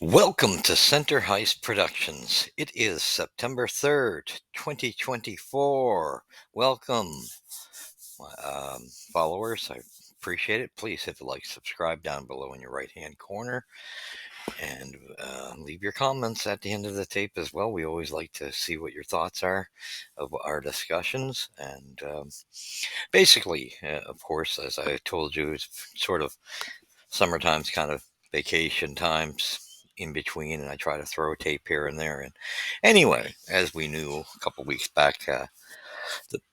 Welcome to Center Heist Productions. It is September 3rd, 2024. Welcome, followers. I appreciate it. Please hit the like, subscribe down below in your right hand corner, and leave your comments at the end of the tape as well. We always like to see what your thoughts are of our discussions. And basically, of course, as I told you, it's sort of summertime's kind of vacation times in between, and I try to throw a tape here and there. And anyway, as we knew a couple weeks back,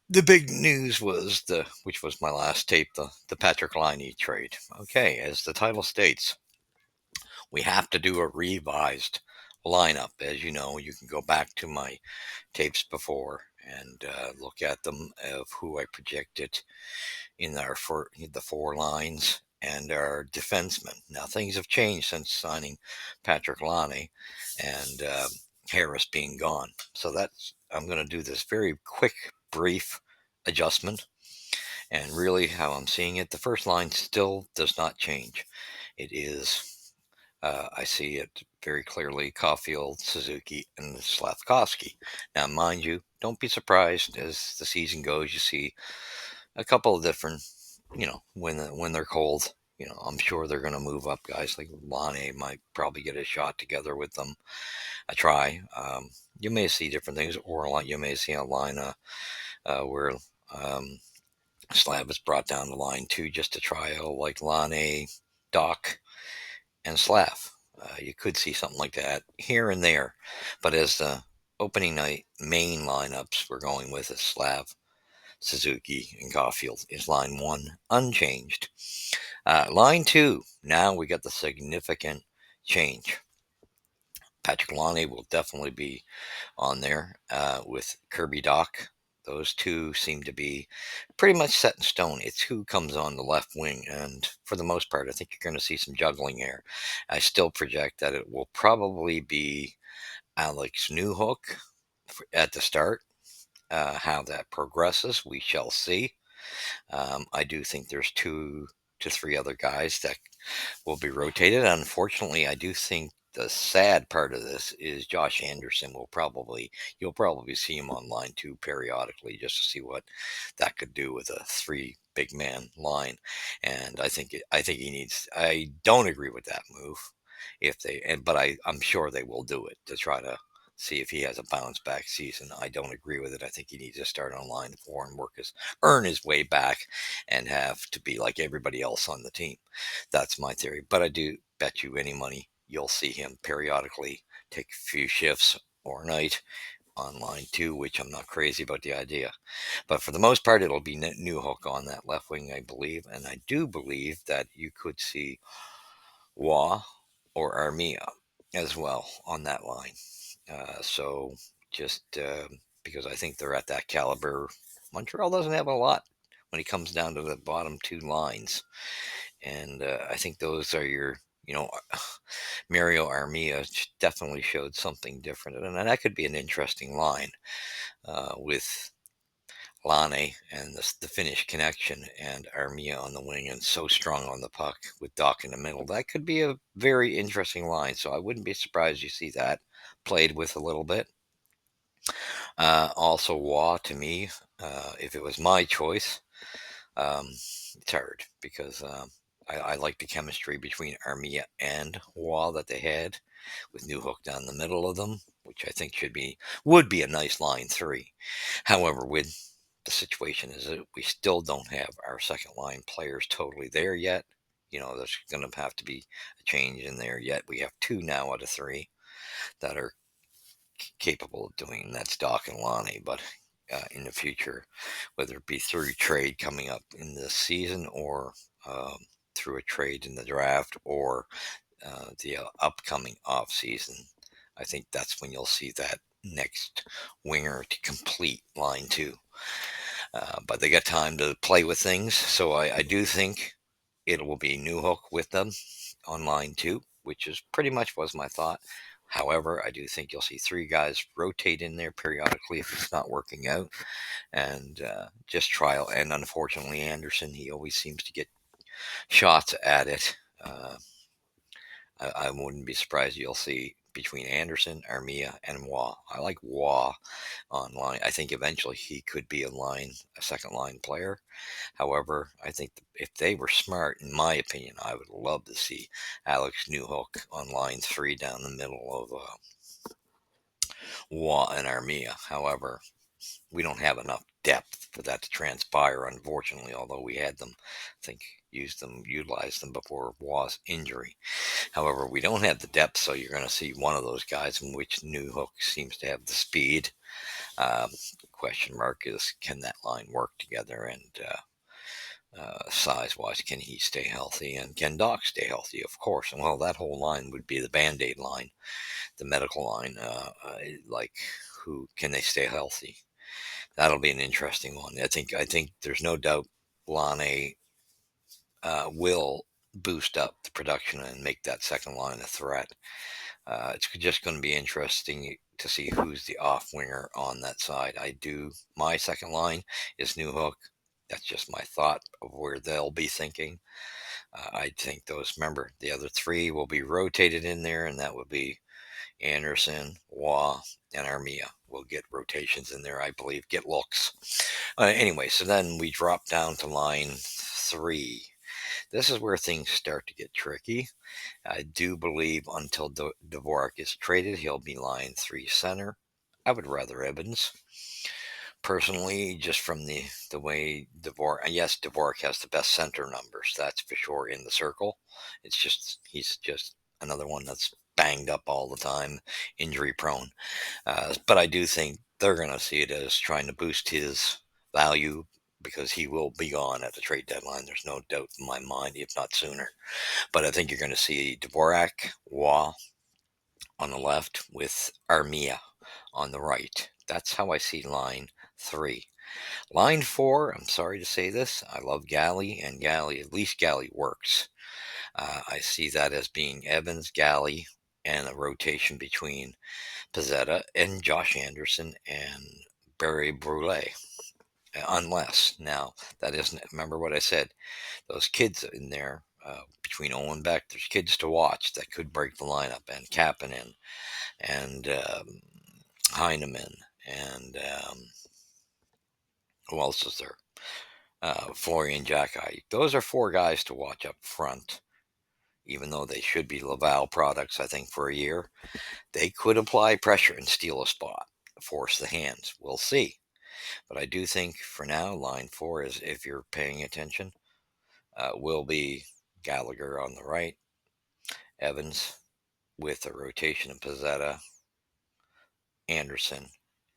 the big news was which was my last tape, the Patrick Laine trade. Okay, as the title states, we have to do a revised lineup. As you know, you can go back to my tapes before and look at them of who I projected in the four lines and our defensemen. Now things have changed since signing Patrick Laine and Harris being gone. So I'm going to do this very quick, brief adjustment. And really, how I'm seeing it, the first line still does not change. It is, I see it very clearly: Caulfield, Suzuki, and Slafkovsky. Now, mind you, don't be surprised as the season goes. You see a couple of different, when they're cold. I'm sure they're going to move up guys like Laine might probably get a shot together with them. I try. You may see different things, or you may see a line where Slav is brought down the line too, just to try like Laine, Doc, and Slav. You could see something like that here and there, but as the opening night main lineups we're going with is Slav, Suzuki, and Caulfield is line one unchanged. Line two, now we got the significant change. Patrick Laine will definitely be on there with Kirby Doc. Those two seem to be pretty much set in stone. It's who comes on the left wing. And for the most part, I think you're going to see some juggling here. I still project that it will probably be Alex Newhook at the start. How that progresses, we shall see. I do think there's 2 to 3 other guys that will be rotated. Unfortunately, I do think the sad part of this is Josh Anderson you'll probably see him on line two periodically just to see what that could do with a 3 big man line. And I don't agree with that move but I'm sure they will do it to try to see if he has a bounce back season. I don't agree with it. I think he needs to start on line four and earn his way back and have to be like everybody else on the team. That's my theory. But I do bet you any money you'll see him periodically take a few shifts or night on line two, which I'm not crazy about the idea. But for the most part, it'll be Newhook on that left wing, I believe. And I do believe that you could see Waugh or Armia as well on that line. So just because I think they're at that caliber. Montreal doesn't have a lot when it comes down to the bottom 2 lines. And I think those are Mario Armia definitely showed something different. And that could be an interesting line with Laine and the Finnish connection and Armia on the wing and so strong on the puck with Doc in the middle. That could be a very interesting line. So I wouldn't be surprised you see that played with a little bit. Also, Waugh to me, if it was my choice, it's hard because I like the chemistry between Armia and Waugh that they had with Newhook down the middle of them, which I think would be a nice line three. However, with the situation is that we still don't have our second line players totally there yet. There's going to have to be a change in there yet. We have 2 now out of 3 that are capable of doing. That's Doc and Laine, but in the future, whether it be through trade coming up in this season or through a trade in the draft or the upcoming off season, I think that's when you'll see that next winger to complete line two. But they got time to play with things, so I do think it will be Newhook with them on line two, which is pretty much was my thought. However, I do think you'll see 3 guys rotate in there periodically if it's not working out, and just trial. And unfortunately, Anderson, he always seems to get shots at it. I wouldn't be surprised you'll see between Anderson, Armia, and Waugh. I like Waugh on line. I think eventually he could be a second line player. However, I think if they were smart, in my opinion, I would love to see Alex Newhook on line 3 down the middle of Waugh and Armia. However, we don't have enough depth for that to transpire, unfortunately, although we had them, I think, utilized them before Waugh's injury. However, we don't have the depth, so you're going to see one of those guys in which Newhook seems to have the speed. Question mark is, can that line work together? And size-wise, can he stay healthy? And can Doc stay healthy? Of course. And well, that whole line would be the Band-Aid line, the medical line. Like, who can they stay healthy? That'll be an interesting one. I think there's no doubt Laine will boost up the production and make that second line a threat. It's just going to be interesting to see who's the off winger on that side. My second line is Newhook. That's just my thought of where they'll be thinking. I think remember, the other three will be rotated in there, and that would be Anderson, Waugh, and Armia. Will get rotations in there, I believe, get looks. Anyway, so then we drop down to line 3. This is where things start to get tricky. I do believe until Dvorak is traded, he'll be line 3 center. I would rather Evans. Personally, just from the way Dvorak, yes, Dvorak has the best center numbers, that's for sure, in the circle. He's just another one that's banged up all the time, injury prone. But I do think they're going to see it as trying to boost his value because he will be gone at the trade deadline. There's no doubt in my mind, if not sooner. But I think you're going to see Dvorak, Waugh on the left with Armia on the right. That's how I see line 3. Line 4, I'm sorry to say this, I love Galley, and at least Galley works. I see that as being Evans, Galley, and a rotation between Pizzetta and Josh Anderson and Barry Brule. Unless, now, that isn't, remember what I said, those kids in there, between Owen Beck, there's kids to watch that could break the lineup, and Kapanen, and Heineman, and who else is there? Florian Jacki. Those are 4 guys to watch up front, even though they should be Laval products, I think, for a year. They could apply pressure and steal a spot, force the hands. We'll see. But I do think for now, line 4 is, if you're paying attention, will be Gallagher on the right, Evans with a rotation of Pizzetta, Anderson,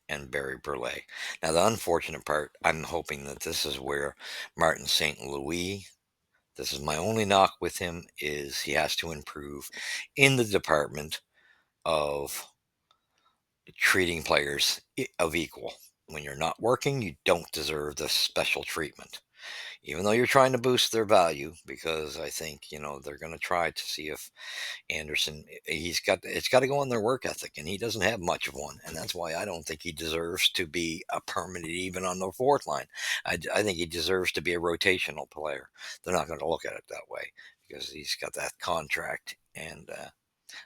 and Barry Brule. Now, the unfortunate part, I'm hoping that this is where Martin St. Louis, this is my only knock with him, is he has to improve in the department of treating players of equal. When you're not working, you don't deserve the special treatment, even though you're trying to boost their value, because I think, they're going to try to see if Anderson, it's got to go on their work ethic, and he doesn't have much of one, and that's why I don't think he deserves to be a permanent even on the fourth line. I think he deserves to be a rotational player. They're not going to look at it that way because he's got that contract, and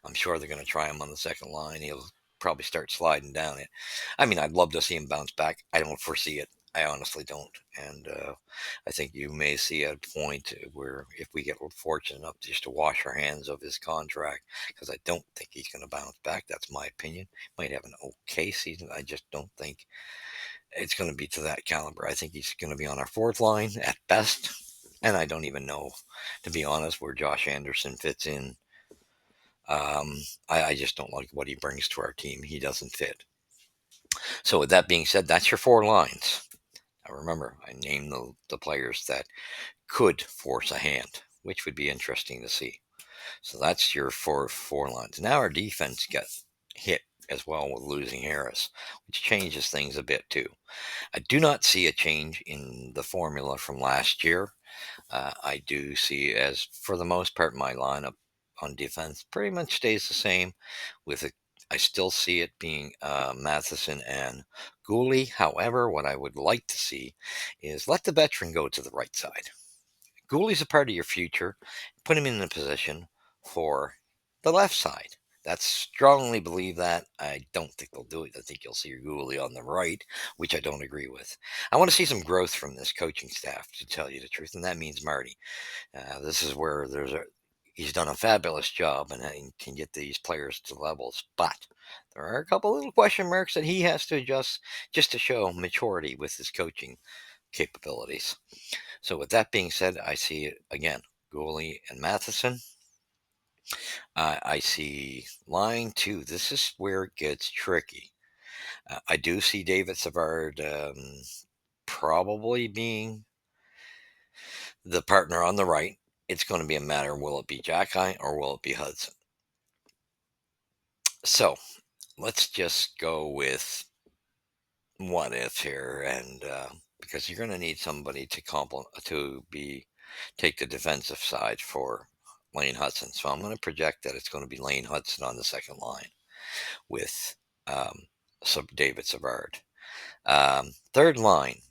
I'm sure they're going to try him on the second line. He'll probably start sliding down it. I mean, I'd love to see him bounce back. I don't foresee it. I honestly don't. And I think you may see a point where, if we get fortunate enough just to wash our hands of his contract, because I don't think he's going to bounce back. That's my opinion. Might have an okay season. I just don't think it's going to be to that caliber. I think he's going to be on our fourth line at best. And I don't even know, to be honest, where Josh Anderson fits in. I just don't like what he brings to our team. He doesn't fit. So with that being said, that's your 4 lines. Now remember, I named the players that could force a hand, which would be interesting to see. So that's your four lines. Now our defense got hit as well with losing Harris, which changes things a bit too. I do not see a change in the formula from last year. I do see, as for the most part, my lineup on defense pretty much stays the same. I still see it being Matheson and Gooley. However, what I would like to see is let the veteran go to the right side. Gooley's a part of your future. Put him in a position for the left side. That's strongly believe that. I don't think they'll do it. I think you'll see Gooley on the right, which I don't agree with. I want to see some growth from this coaching staff, to tell you the truth, and that means Marty. This is where he's done a fabulous job and he can get these players to levels, but there are a couple little question marks that he has to adjust just to show maturity with his coaching capabilities. So with that being said, I see it again, Gooley and Matheson. I see Laine too. This is where it gets tricky. I do see David Savard probably being the partner on the right. It's going to be a matter, will it be Jacky or will it be Hudson? So let's just go with what if here, and because you're going to need somebody to take the defensive side for Laine Hudson. So I'm going to project that it's going to be Laine Hudson on the second line with David Savard. Third line,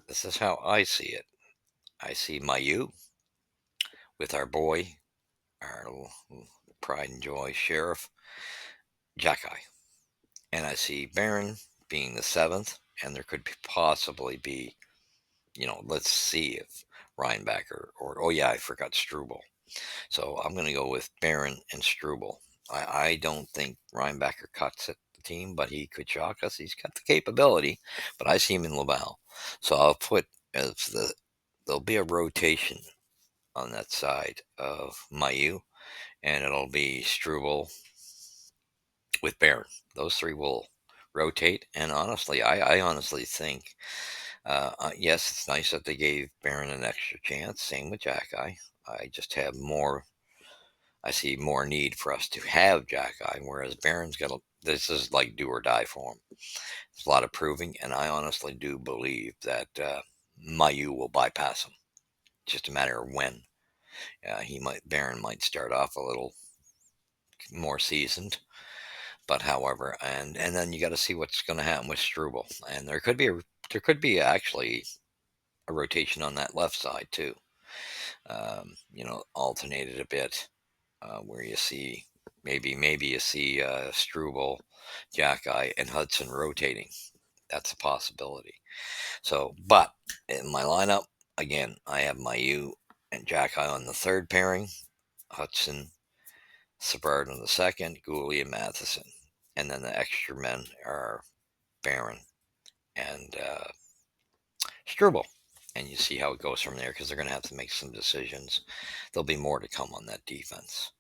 this is how I see it. I see Mailloux with our boy, our pride and joy sheriff, Jacky. And I see Barron being the seventh, and there could possibly be, let's see if Reinbacher oh yeah, I forgot Struble. So I'm going to go with Barron and Struble. I don't think Reinbacher cuts it, the team, but he could shock us. He's got the capability, but I see him in Laval. So I'll put there'll be a rotation on that side of Mailloux, and it'll be Struble with Barron. Those three will rotate, and honestly, I honestly think, yes, it's nice that they gave Barron an extra chance. Same with Jacky. I just have more. I see more need for us to have Jacky, whereas Barron's this is like do or die for him. There's a lot of proving, and I honestly do believe that Mailloux will bypass him. Just a matter of when. Barron might start off a little more seasoned, but however, and then you got to see what's going to happen with Struble, and there could be actually a rotation on that left side too. Alternated a bit, where you see maybe you see Struble, Jacky, and Hudson rotating. That's a possibility. So, but in my lineup again, I have Mailloux and Jacky on the third pairing, Hudson, Savard on the second, Gooley and Matheson, and then the extra men are Barron and Struble. And you see how it goes from there, because they're going to have to make some decisions. There'll be more to come on that defense.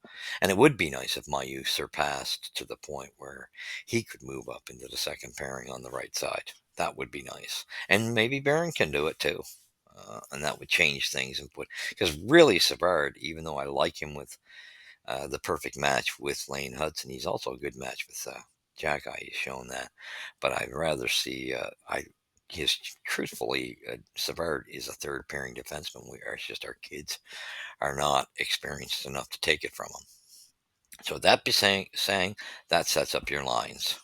And it would be nice if Mailloux surpassed to the point where he could move up into the second pairing on the right side. That would be nice. And maybe Barron can do it too. And that would change things because really Savard, even though I like him with the perfect match with Laine Hudson, he's also a good match with Jacky. He's shown that. But I'd rather see, truthfully, Savard is a third pairing defenseman. It's just our kids are not experienced enough to take it from him. So that be saying that sets up your lines.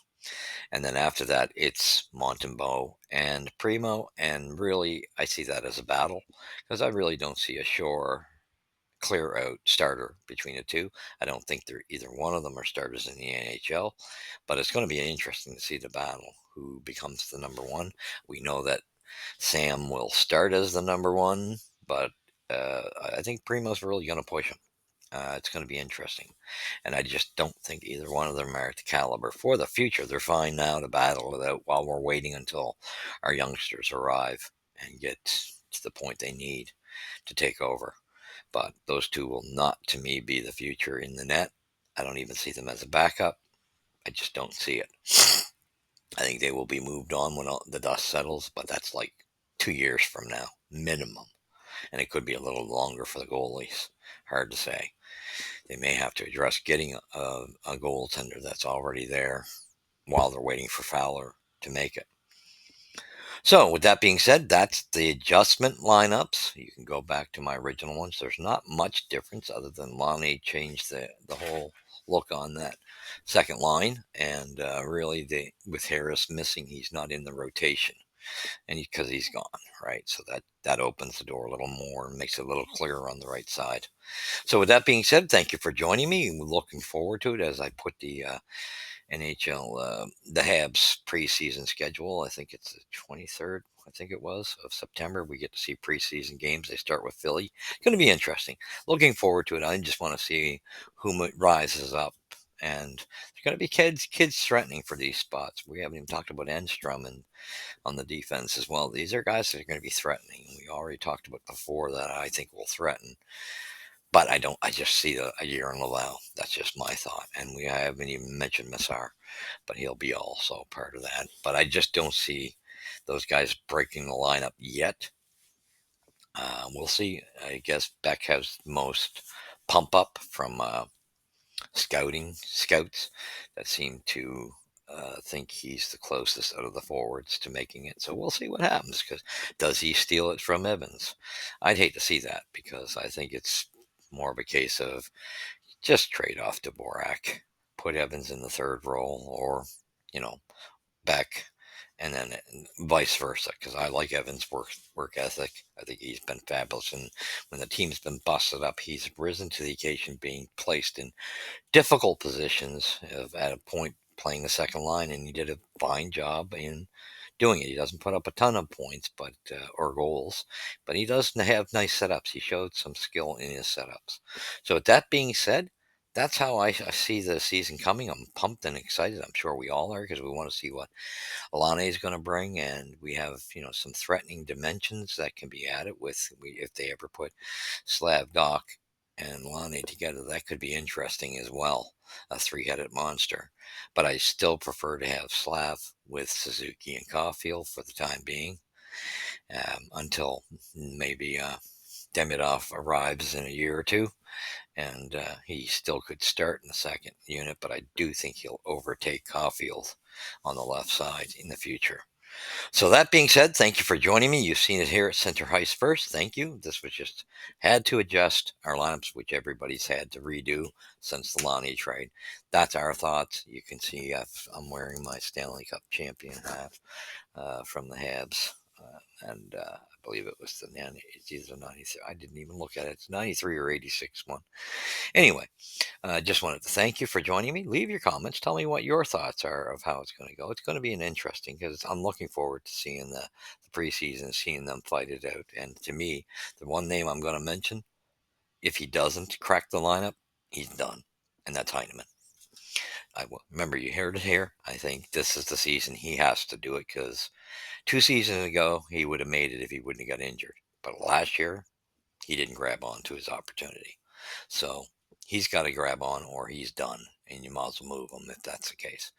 And then after that, it's Montembeault and Primo. And really, I see that as a battle, because I really don't see a sure clear out starter between the two. I don't think either one of them are starters in the NHL, but it's going to be interesting to see the battle. Who becomes the number one? We know that Sam will start as the number one, but I think Primo's really going to push him. It's going to be interesting. And I just don't think either one of them are at the caliber for the future. They're fine now to battle it out while we're waiting until our youngsters arrive and get to the point they need to take over. But those two will not, to me, be the future in the net. I don't even see them as a backup. I just don't see it. I think they will be moved on when the dust settles, but that's like 2 years from now, minimum. And it could be a little longer for the goalies. Hard to say. They may have to address getting a goaltender that's already there while they're waiting for Fowler to make it. So with that being said, that's the adjustment lineups. You can go back to my original ones. There's not much difference other than Laine changed the whole look on that second line. And really, with Harris missing, he's not in the rotation. and because he's gone, right? So that opens the door a little more and makes it a little clearer on the right side. So with that being said, thank you for joining me. I'm looking forward to it as I put the NHL, the Habs preseason schedule. I think it's the 23rd. I think it was of September. We get to see preseason games. They start with Philly. It's going to be interesting. Looking forward to it. I just want to see who rises up. And there's going to be kids threatening for these spots. We haven't even talked about Enstrom and on the defense as well. These are guys that are going to be threatening. We already talked about before that I think will threaten. But I don't. I just see a year in Laval. That's just my thought. And I haven't even mentioned Massar, but he'll be also part of that. But I just don't see those guys breaking the lineup yet. We'll see. I guess Beck has most pump up from scouts that seem to think he's the closest out of the forwards to making it. So we'll see what happens. Because does he steal it from Evans? I'd hate to see that because I think it's more of a case of just trade off Dvorak, put Evans in the third role, or you know Beck, and then vice versa. Because I like Evans' work ethic. I think he's been fabulous, and when the team's been busted up, he's risen to the occasion, being placed in difficult positions at a point playing the second line, and he did a fine job in doing it. He doesn't put up a ton of points, but or goals, but he does have nice setups. He showed some skill in his setups. So with that being said, that's how I see the season coming. I'm pumped and excited. I'm sure we all are because we want to see what Laine is going to bring, and we have some threatening dimensions that can be added with if they ever put Slavdok and Laine together. That could be interesting as well, a three-headed monster. But I still prefer to have Slav with Suzuki and Caulfield for the time being, until maybe Demidov arrives in a year or two, and he still could start in the second unit, but I do think he'll overtake Caulfield on the left side in the future. So that being said, thank you for joining me. You've seen it here at Center Heist First. Thank you. This was just had to adjust our lineups, which everybody's had to redo since the Laine trade. That's our thoughts. You can see I'm wearing my Stanley Cup champion hat from the Habs, and I believe it was it's either 93. I didn't even look at it. It's 93 or 86 one. Anyway, just wanted to thank you for joining me. Leave your comments. Tell me what your thoughts are of how it's going to go. It's going to be an interesting because I'm looking forward to seeing the preseason, seeing them fight it out. And to me, the one name I'm going to mention, if he doesn't crack the lineup, he's done. And that's Heineman. Remember, you heard it here. I think this is the season he has to do it because 2 seasons ago, he would have made it if he wouldn't have got injured. But last year, he didn't grab on to his opportunity. So he's got to grab on or he's done. And you might as well move him if that's the case.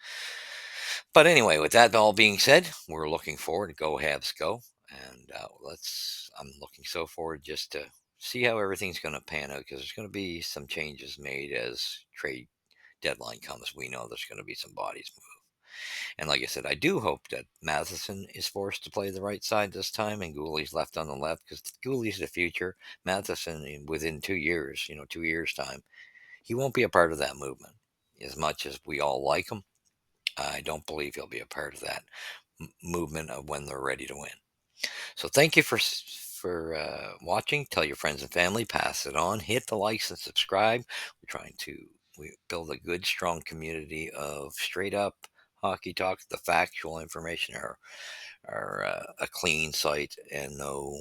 But anyway, with that all being said, we're looking forward to go Habs go. And I'm looking so forward just to see how everything's going to pan out because there's going to be some changes made as trade deadline comes. We know there's going to be some bodies moved. And like I said, I do hope that Matheson is forced to play the right side this time and Gooley's left on the left because Gooley's the future. Matheson, within 2 years, 2 years' time, he won't be a part of that movement. As much as we all like him, I don't believe he'll be a part of that movement of when they're ready to win. So thank you for watching. Tell your friends and family, pass it on, hit the likes and subscribe. We build a good, strong community of straight up hockey talk, the factual information, a clean site, and no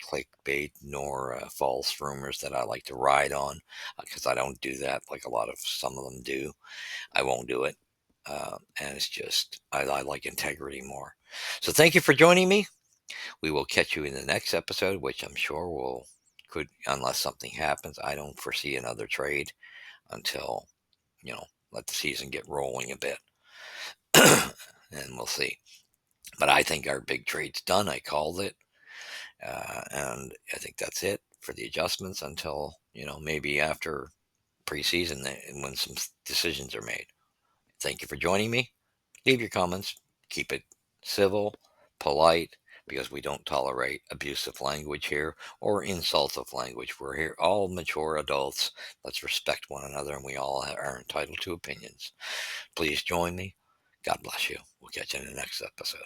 clickbait nor false rumors that I like to ride on because I don't do that like a lot of some of them do. I won't do it. And it's just, I like integrity more. So thank you for joining me. We will catch you in the next episode, which I'm sure unless something happens. I don't foresee another trade until, let the season get rolling a bit. And we'll see. But I think our big trade's done. I called it. And I think that's it for the adjustments until, maybe after preseason when some decisions are made. Thank you for joining me. Leave your comments. Keep it civil, polite, because we don't tolerate abusive language here or insultive language. We're here all mature adults. Let's respect one another, and we all are entitled to opinions. Please join me. God bless you. We'll catch you in the next episode.